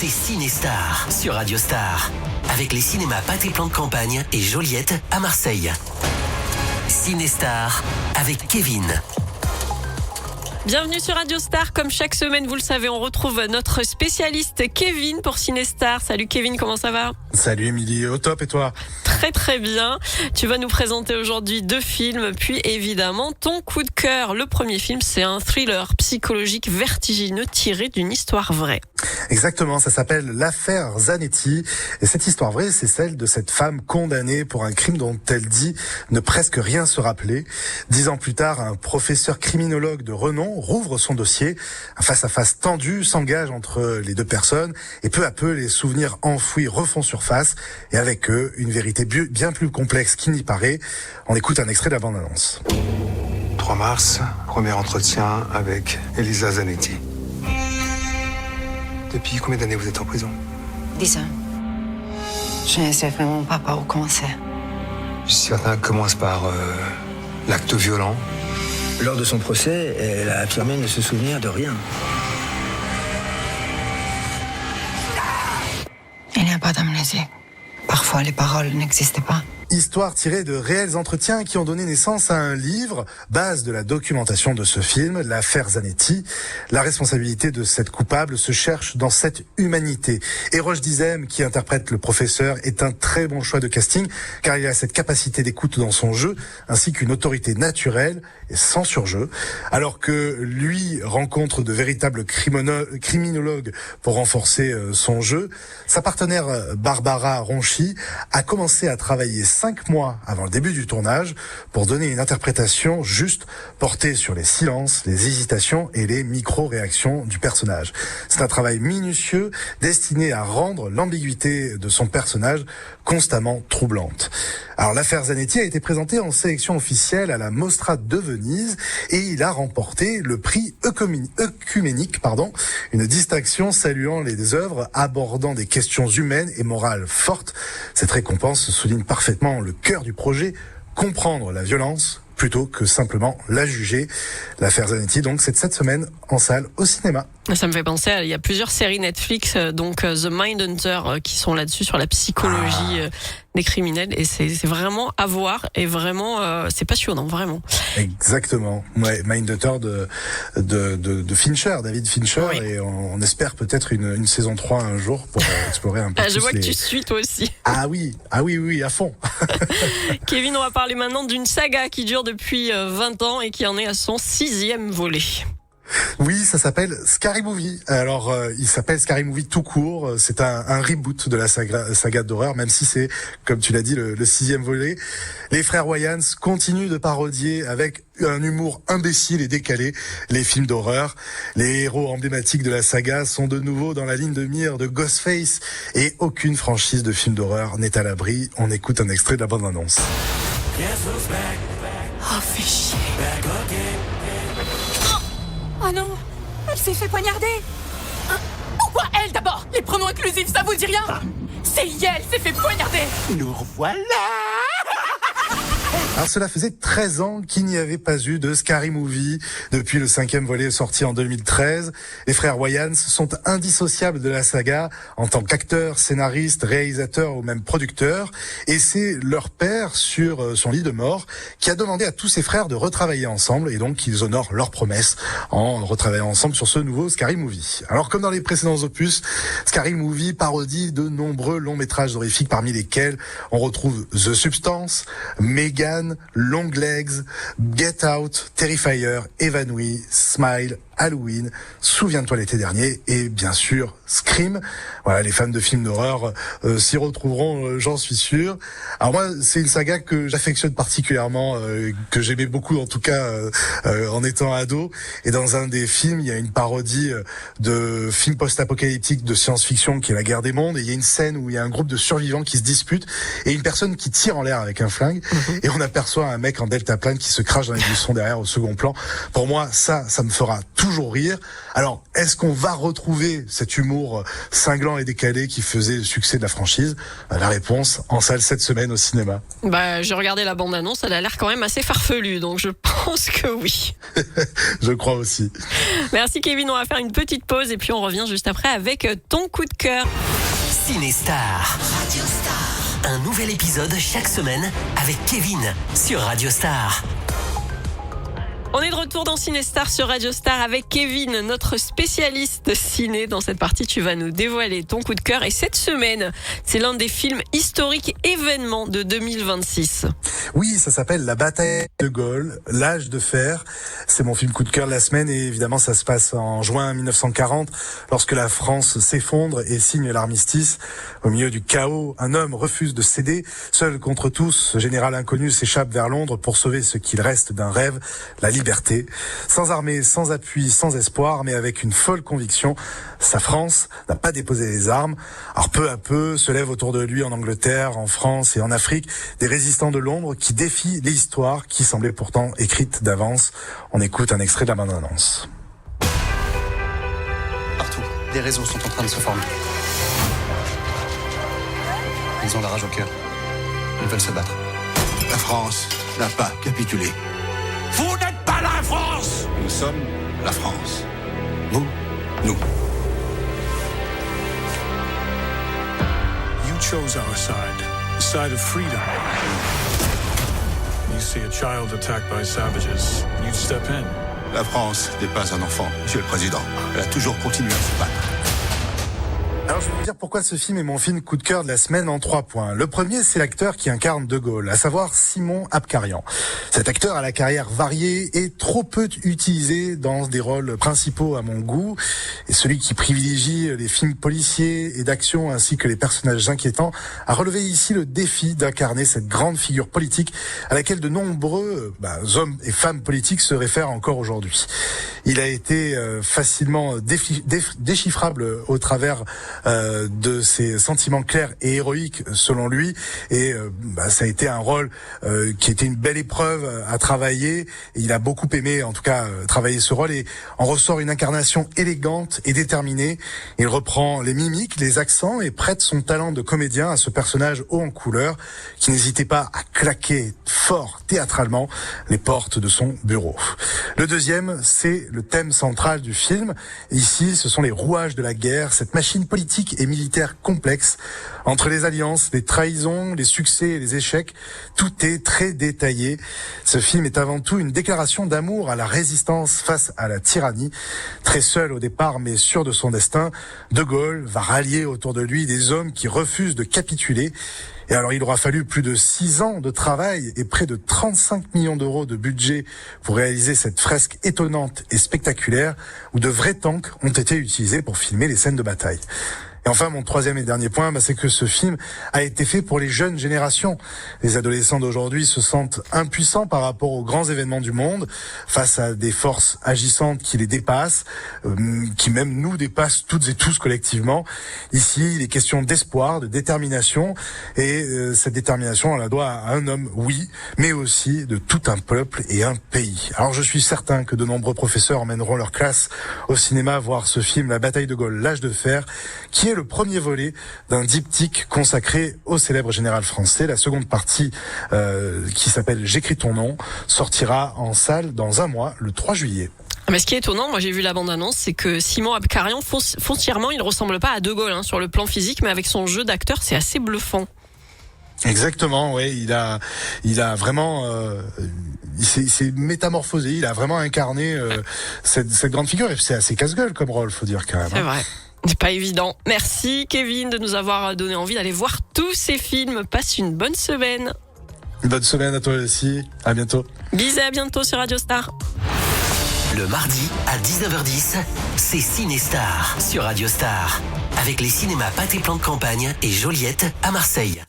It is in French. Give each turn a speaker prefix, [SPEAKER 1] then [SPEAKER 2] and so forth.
[SPEAKER 1] c'est Cinestar sur Radio Star. Avec les cinémas Pâté Plan de Campagne et Joliette à Marseille. Cinestar avec Kevin.
[SPEAKER 2] Bienvenue sur Radio Star. Comme chaque semaine, vous le savez, on retrouve notre spécialiste Kevin pour Cinestar. Salut Kevin, comment ça va ?
[SPEAKER 3] Salut Émilie, au top et toi ?
[SPEAKER 2] Très très bien. Tu vas nous présenter aujourd'hui 2 films, puis évidemment ton coup de cœur. Le premier film, c'est un thriller psychologique vertigineux tiré d'une histoire vraie.
[SPEAKER 3] Exactement, ça s'appelle l'affaire Zanetti. Et cette histoire vraie, c'est celle de cette femme condamnée pour un crime dont elle dit ne presque rien se rappeler. 10 ans plus tard, un professeur criminologue de renom rouvre son dossier. Un face-à-face tendu s'engage entre les 2 personnes et peu à peu, les souvenirs enfouis refont surface et avec eux, une vérité bien plus complexe qu'il n'y paraît. On écoute un extrait de la bande-annonce.
[SPEAKER 4] 3 mars, premier entretien avec Elisa Zanetti. Depuis combien d'années vous êtes en prison ?
[SPEAKER 5] 10 ans. Je ne sais vraiment pas par où commencer.
[SPEAKER 4] Je suis certain que commence par l'acte violent.
[SPEAKER 6] Lors de son procès, elle a affirmé ne se souvenir de rien.
[SPEAKER 5] Il n'y a pas d'amnésie. Parfois, les paroles n'existaient pas.
[SPEAKER 3] Histoire tirée de réels entretiens qui ont donné naissance à un livre, base de la documentation de ce film, l'affaire Zanetti. La responsabilité de cette coupable se cherche dans cette humanité. Et Roche Dizem, qui interprète le professeur, est un très bon choix de casting, car il a cette capacité d'écoute dans son jeu, ainsi qu'une autorité naturelle et sans surjeu. Alors que lui rencontre de véritables criminologues pour renforcer son jeu, sa partenaire Barbara Ronchi a commencé à travailler 5 mois avant le début du tournage pour donner une interprétation juste portée sur les silences, les hésitations et les micro-réactions du personnage. C'est un travail minutieux destiné à rendre l'ambiguïté de son personnage constamment troublante. Alors l'affaire Zanetti a été présentée en sélection officielle à la Mostra de Venise et il a remporté le prix œcuménique, une distinction saluant les œuvres abordant des questions humaines et morales fortes. Cette récompense souligne parfaitement le cœur du projet, comprendre la violence plutôt que simplement la juger. L'affaire Zanetti, donc, c'est cette semaine en salle au cinéma.
[SPEAKER 2] Ça me fait penser il y a plusieurs séries Netflix, donc The Mindhunter, qui sont là-dessus sur la psychologie des criminels, et c'est vraiment à voir, et vraiment c'est passionnant, vraiment.
[SPEAKER 3] Exactement. Ouais, Mindhunter de Fincher, David Fincher, oui. Et on espère peut-être une saison 3 un jour pour explorer un peu
[SPEAKER 2] je vois que tu suis toi aussi.
[SPEAKER 3] Ah oui, à fond.
[SPEAKER 2] Kevin, on va parler maintenant d'une saga qui dure depuis 20 ans et qui en est à son 6e volet.
[SPEAKER 3] Oui, ça s'appelle Scary Movie. Alors, il s'appelle Scary Movie tout court. C'est un reboot de la saga d'horreur, même si c'est, comme tu l'as dit, le 6e volet. Les frères Wayans continuent de parodier avec un humour imbécile et décalé les films d'horreur. Les héros emblématiques de la saga sont de nouveau dans la ligne de mire de Ghostface et aucune franchise de films d'horreur n'est à l'abri. On écoute un extrait de la bande-annonce.
[SPEAKER 7] Oh, fais chier. Oh non, elle s'est fait poignarder. Pourquoi elle d'abord ? Les pronoms inclusifs, ça vous dit rien ? C'est elle s'est fait poignarder.
[SPEAKER 8] Nous revoilà.
[SPEAKER 3] Alors cela faisait 13 ans qu'il n'y avait pas eu de Scary Movie depuis le 5e volet sorti en 2013. Les frères Wayans sont indissociables de la saga en tant qu'acteurs, scénaristes, réalisateurs ou même producteurs. Et c'est leur père sur son lit de mort qui a demandé à tous ses frères de retravailler ensemble et donc ils honorent leur promesse en retravaillant ensemble sur ce nouveau Scary Movie. Alors comme dans les précédents opus, Scary Movie parodie de nombreux longs métrages horrifiques parmi lesquels on retrouve The Substance, Megan, Long Legs, Get Out, Terrifier, Évanoui, Smile, Halloween, Souviens-toi l'été dernier et bien sûr Scream. Voilà, les fans de films d'horreur s'y retrouveront, j'en suis sûr. Alors moi, c'est une saga que j'affectionne particulièrement, que j'aimais beaucoup en tout cas en étant ado. Et dans un des films, il y a une parodie de film post-apocalyptique de science-fiction qui est La Guerre des Mondes. Et il y a une scène où il y a un groupe de survivants qui se disputent et une personne qui tire en l'air avec un flingue. Et on a aperçoit un mec en deltaplane qui se crache dans les buissons derrière au second plan. Pour moi, ça me fera toujours rire. Alors, est-ce qu'on va retrouver cet humour cinglant et décalé qui faisait le succès de la franchise? La réponse en salle cette semaine au cinéma.
[SPEAKER 2] J'ai regardé la bande-annonce, elle a l'air quand même assez farfelue, donc je pense que oui.
[SPEAKER 3] Je crois aussi.
[SPEAKER 2] Merci Kevin, on va faire une petite pause et puis on revient juste après avec ton coup de cœur.
[SPEAKER 1] Cinestar. Radio Star. Un nouvel épisode chaque semaine avec Kevin sur Radio Star.
[SPEAKER 2] On est de retour dans Cinestar sur Radio Star avec Kevin, notre spécialiste ciné. Dans cette partie, tu vas nous dévoiler ton coup de cœur. Et cette semaine, c'est l'un des films historiques événements de 2026.
[SPEAKER 3] Oui, ça s'appelle La bataille de Gaulle, l'âge de fer. C'est mon film coup de cœur de la semaine et évidemment ça se passe en juin 1940 lorsque la France s'effondre et signe l'armistice. Au milieu du chaos, un homme refuse de céder. Seul contre tous, ce général inconnu s'échappe vers Londres pour sauver ce qu'il reste d'un rêve, la liberté. Sans armée, sans appui, sans espoir, mais avec une folle conviction, sa France n'a pas déposé les armes. Alors peu à peu se lèvent autour de lui en Angleterre, en France et en Afrique des résistants de l'ombre qui défient les histoires qui semblaient pourtant écrites d'avance. On écoute un extrait de la bande-annonce.
[SPEAKER 8] Partout, des réseaux sont en train de se former. Ils ont la rage au cœur. Ils veulent se battre.
[SPEAKER 9] La France n'a pas capitulé.
[SPEAKER 10] Vous n'êtes pas la France!
[SPEAKER 9] Nous sommes la France. Vous, nous.
[SPEAKER 11] You chose our side, the side of freedom. You see a child attacked by savages, you step in.
[SPEAKER 9] La France n'est pas un enfant, Monsieur le Président. Elle a toujours continué à se battre.
[SPEAKER 3] Alors je vais vous dire pourquoi ce film est mon film coup de cœur de la semaine en 3 points. Le premier, c'est l'acteur qui incarne De Gaulle, à savoir Simon Abkarian. Cet acteur a la carrière variée et trop peu utilisé dans des rôles principaux à mon goût. Et celui qui privilégie les films policiers et d'action ainsi que les personnages inquiétants a relevé ici le défi d'incarner cette grande figure politique à laquelle de nombreux hommes et femmes politiques se réfèrent encore aujourd'hui. Il a été facilement déchiffrable au travers de ses sentiments clairs et héroïques selon lui, et ça a été un rôle qui était une belle épreuve à travailler, et il a beaucoup aimé en tout cas travailler ce rôle, et en ressort une incarnation élégante et déterminée. Il reprend les mimiques, les accents et prête son talent de comédien à ce personnage haut en couleur qui n'hésitait pas à claquer fort théâtralement les portes de son bureau. Le deuxième, c'est le thème central du film. Ici, ce sont les rouages de la guerre, cette machine politique et militaire complexe. Entre les alliances, les trahisons, les succès et les échecs, tout est très détaillé. Ce film est avant tout une déclaration d'amour à la résistance face à la tyrannie. Très seul au départ, mais sûr de son destin, De Gaulle va rallier autour de lui des hommes qui refusent de capituler. Et alors, il aura fallu plus de 6 ans de travail et près de 35 millions d'euros de budget pour réaliser cette fresque étonnante et spectaculaire où de vrais tanks ont été utilisés pour filmer les scènes de bataille. Et enfin, mon troisième et dernier point, c'est que ce film a été fait pour les jeunes générations. Les adolescents d'aujourd'hui se sentent impuissants par rapport aux grands événements du monde, face à des forces agissantes qui les dépassent, qui même nous dépassent toutes et tous collectivement. Ici, il est question d'espoir, de détermination, et cette détermination, on la doit à un homme, oui, mais aussi de tout un peuple et un pays. Alors je suis certain que de nombreux professeurs emmèneront leur classe au cinéma voir ce film, La bataille de Gaulle, l'âge de fer, qui est le premier volet d'un diptyque consacré au célèbre général français. La seconde partie, qui s'appelle J'écris ton nom, sortira en salle dans un mois, le 3 juillet.
[SPEAKER 2] Mais ce qui est étonnant, moi j'ai vu la bande-annonce, c'est que Simon Abkarian, foncièrement, il ressemble pas à De Gaulle sur le plan physique, mais avec son jeu d'acteur, c'est assez bluffant.
[SPEAKER 3] Exactement, ouais, il a vraiment, il s'est métamorphosé, il a vraiment incarné cette grande figure, et c'est assez casse-gueule comme rôle, faut dire quand même.
[SPEAKER 2] C'est vrai. C'est pas évident. Merci Kevin de nous avoir donné envie d'aller voir tous ces films. Passe une bonne semaine.
[SPEAKER 3] Une bonne semaine à toi aussi. À bientôt.
[SPEAKER 2] Bisous, à bientôt sur Radio Star.
[SPEAKER 1] Le mardi à 19h10, c'est Cinestar sur Radio Star avec les cinémas Pâté Plan de Campagne et Joliette à Marseille.